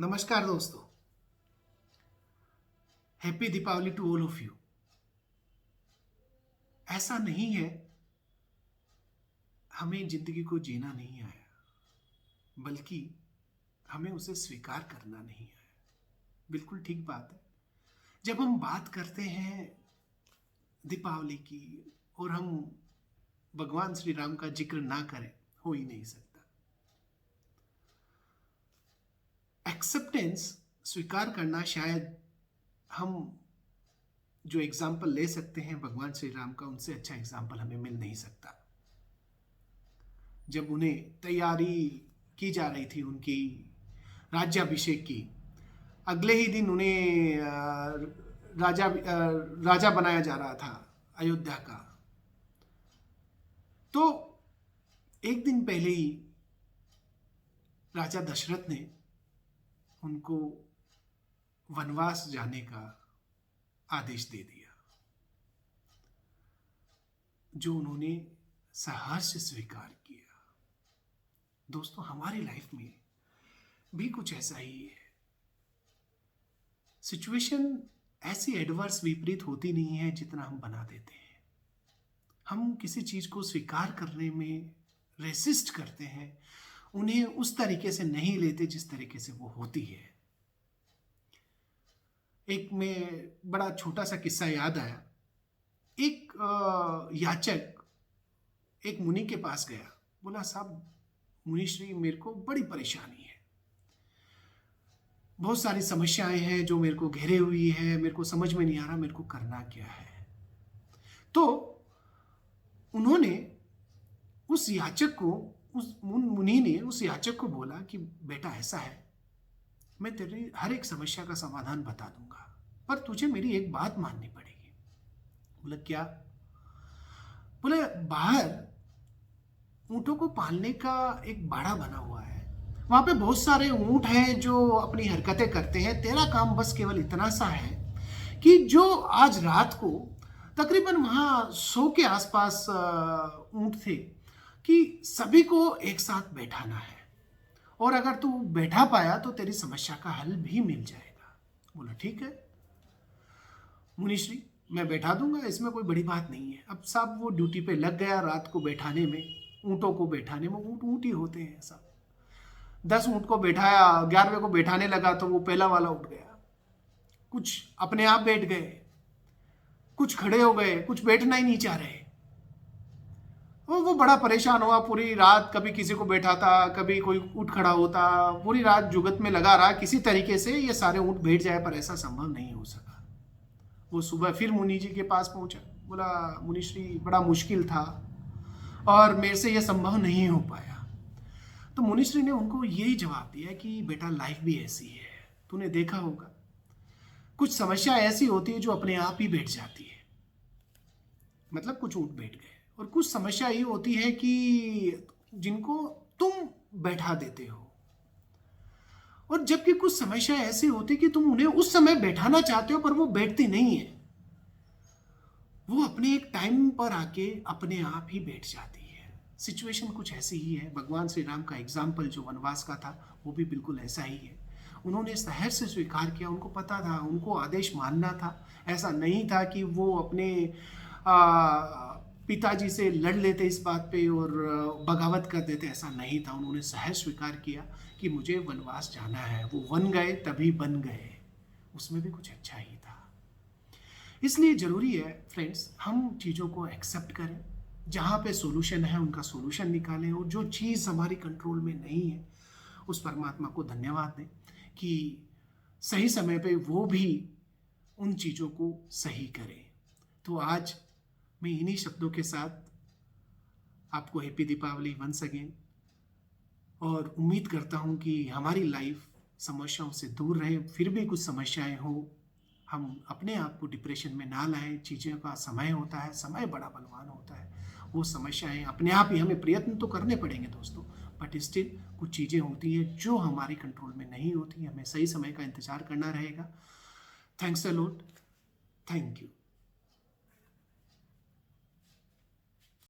नमस्कार दोस्तों। Happy Deepawali to all of you. ऐसा नहीं है हमें जिंदगी को जीना नहीं आया, बल्कि हमें उसे स्वीकार करना नहीं आया। बिल्कुल ठीक बात है। जब हम बात करते हैं दीपावली की और हम भगवान श्री राम का जिक्र ना करें, हो ही नहीं सकता। एक्सेप्टेंस, स्वीकार करना, शायद हम जो एग्जाम्पल ले सकते हैं भगवान श्री राम का, उनसे अच्छा एग्जाम्पल हमें मिल नहीं सकता। जब उन्हें तैयारी की जा रही थी उनकी राज्याभिषेक की, अगले ही दिन उन्हें राजा बनाया जा रहा था अयोध्या का। तो एक दिन पहले ही राजा दशरथ ने उनको वनवास जाने का आदेश दे दिया, जो उन्होंने सहर्ष स्वीकार किया। दोस्तों, हमारी लाइफ में भी कुछ ऐसा ही है। सिचुएशन ऐसी एडवर्स, विपरीत होती नहीं है जितना हम बना देते हैं। हम किसी चीज को स्वीकार करने में रेसिस्ट करते हैं, उन्हें उस तरीके से नहीं लेते जिस तरीके से वो होती है। एक में बड़ा छोटा सा किस्सा याद आया। एक याचक एक मुनि के पास गया, बोला, साहब मुनिश्री, मेरे को बड़ी परेशानी है, बहुत सारी समस्याएं हैं जो मेरे को घेरे हुई है, मेरे को समझ में नहीं आ रहा मेरे को करना क्या है। तो उन्होंने उस याचक को, उस मुनि ने उस याचक को बोला कि बेटा ऐसा है, मैं तेरी हर एक समस्या का समाधान बता दूंगा, पर तुझे मेरी एक बात माननी पड़ेगी। बोला, क्या? बोले, बाहर ऊंटों को पालने का एक बाड़ा बना हुआ है, वहां पे बहुत सारे ऊंट हैं जो अपनी हरकतें करते हैं। तेरा काम बस केवल इतना सा है कि जो आज रात को तकरीबन वहां 100 के आसपास ऊंट थे, कि सभी को एक साथ बैठाना है, और अगर तू बैठा पाया तो तेरी समस्या का हल भी मिल जाएगा। बोला, ठीक है मुनिश्री, मैं बैठा दूंगा, इसमें कोई बड़ी बात नहीं है। अब साहब वो ड्यूटी पे लग गया रात को बैठाने में, ऊंटों को बैठाने में। ऊंट ऊंट ही होते हैं सब। 10 ऊंट को बैठाया, 11वें को बैठाने लगा तो वो पहला वाला उठ गया। कुछ अपने आप बैठ गए, कुछ खड़े हो गए, कुछ बैठना ही नहीं चाह रहे। वो बड़ा परेशान हुआ पूरी रात। कभी किसी को बैठाता, कभी कोई उठ खड़ा होता, पूरी रात जुगत में लगा रहा किसी तरीके से ये सारे ऊंट बैठ जाए, पर ऐसा संभव नहीं हो सका। वो सुबह फिर मुनि जी के पास पहुंचा, बोला, मुनिश्री, बड़ा मुश्किल था और मेरे से यह संभव नहीं हो पाया। तो मुनिश्री ने उनको यही जवाब दिया कि बेटा, लाइफ भी ऐसी है, तूने देखा होगा कुछ समस्या ऐसी होती है जो अपने आप ही बैठ जाती है। मतलब कुछ ऊंट बैठ गए, और कुछ समस्या ये होती है कि जिनको तुम बैठा देते हो, और जबकि कुछ समस्या ऐसी होती कि तुम उन्हें उस समय बैठाना चाहते हो पर वो बैठती नहीं है। वो अपने एक टाइम पर आके अपने आप ही बैठ जाती है। सिचुएशन कुछ ऐसी ही है। भगवान श्री राम का एग्जाम्पल जो वनवास का था, वो भी बिल्कुल ऐसा ही है। उन्होंने सहर्ष से स्वीकार किया, उनको पता था, उनको आदेश मानना था। ऐसा नहीं था कि वो अपने पिताजी से लड़ लेते इस बात पे और बगावत कर देते, ऐसा नहीं था। उन्होंने सहर्ष स्वीकार किया कि मुझे वनवास जाना है। वो वन गए तभी बन गए, उसमें भी कुछ अच्छा ही था। इसलिए जरूरी है फ्रेंड्स, हम चीज़ों को एक्सेप्ट करें, जहाँ पे सॉल्यूशन है उनका सॉल्यूशन निकालें, और जो चीज़ हमारी कंट्रोल में नहीं है उस परमात्मा को धन्यवाद दें कि सही समय पे वो भी उन चीज़ों को सही करें। तो आज मैं इन्हीं शब्दों के साथ आपको हैप्पी दीपावली वंस अगेन, और उम्मीद करता हूँ कि हमारी लाइफ समस्याओं से दूर रहे। फिर भी कुछ समस्याएं हो, हम अपने आप को डिप्रेशन में ना लाएं। चीज़ों का समय होता है, समय बड़ा बलवान होता है। वो समस्याएं अपने आप ही, हमें प्रयत्न तो करने पड़ेंगे दोस्तों, बट स्टिल कुछ चीज़ें होती हैं जो हमारी कंट्रोल में नहीं होती। हमें सही समय का इंतजार करना रहेगा। Thanks a lot, thank you.